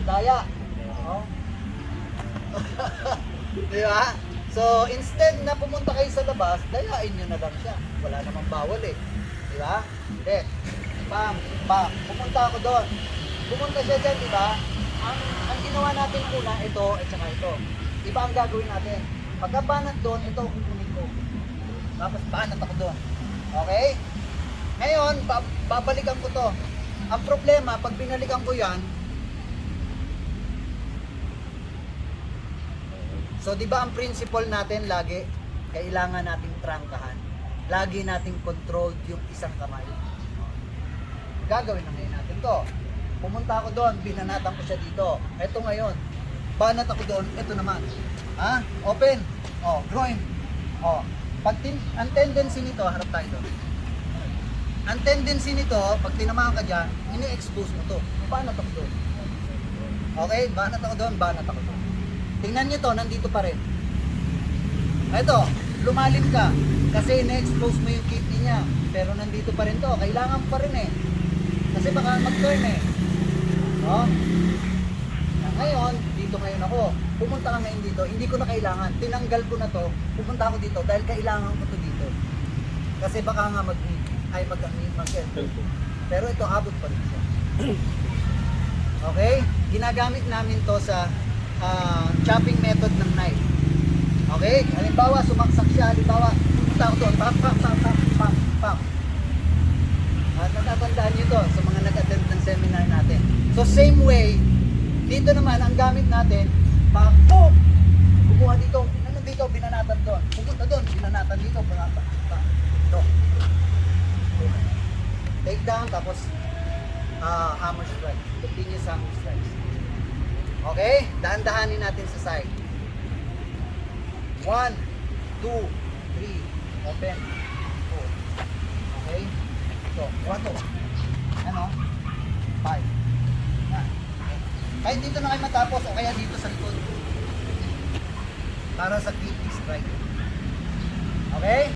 daya. Oo. Di ba? So, instead na pumunta kayo sa labas, dayain nyo na lang siya. Wala namang bawal eh. Di ba? Hindi. Bam, bam. Pumunta ako doon. Pumunta siya dyan, di ba? Ang ginawa natin una, ito at saka ito. Iba ang gagawin natin. Pagka banat doon, ito kukunin ko. Tapos banat ako doon. Okay? Ngayon, babalikan ko to. Ang problema, pag binalikan ko yan, so, di ba ang principle natin lagi, kailangan nating trangkahan. Lagi nating controlled yung isang kamay. Gagawin na ngayon natin to. Pumunta ako doon, binanatan ko siya dito. Ito ngayon, banat ako doon, ito naman. Ha? Open. Oh, groin. Oh. Ang tendency nito, harap tayo doon. Ang tendency nito, pag tinamaan ka dyan, ini-expose mo to. Banat ako doon. Okay? Banat ako doon, banat ako doon. Tingnan nyo to, nandito pa rin. Ito, lumalim ka. Kasi ina-expose mo yung kidney niya. Pero nandito pa rin to. Kailangan pa rin eh. Kasi baka mag-turn eh. Oh. Ngayon, dito ngayon ako. Pumunta ka ngayon dito. Hindi ko na kailangan. Tinanggal ko na to. Pumunta ako dito dahil kailangan ko to dito. Kasi baka nga pero ito abot pa rin siya. Okay? Ginagamit namin to sa chopping method ng knife. Okay? Halimbawa, sumaksak siya. Halimbawa, pumunta ako doon. Pam, pam, pam, pam, pam, pam. At natatandaan nyo to sa mga nag-attend ng seminar natin. So, same way, dito naman, ang gamit natin, pam, boom! Kumuha dito. Ano dito? Binanatan doon. Pupunta doon. Binanatan dito. Binanatan. Ito. Take down, tapos hammer strike. Continuous hammer strike. Okay? Dahan-dahanin natin sa side. 1, 2, 3, open. 4. Okay? Ito, 1, 2. Ano? 5. Yan. Kahit dito na kayo matapos o kaya dito sa likod. Para sa kidney strike. Okay?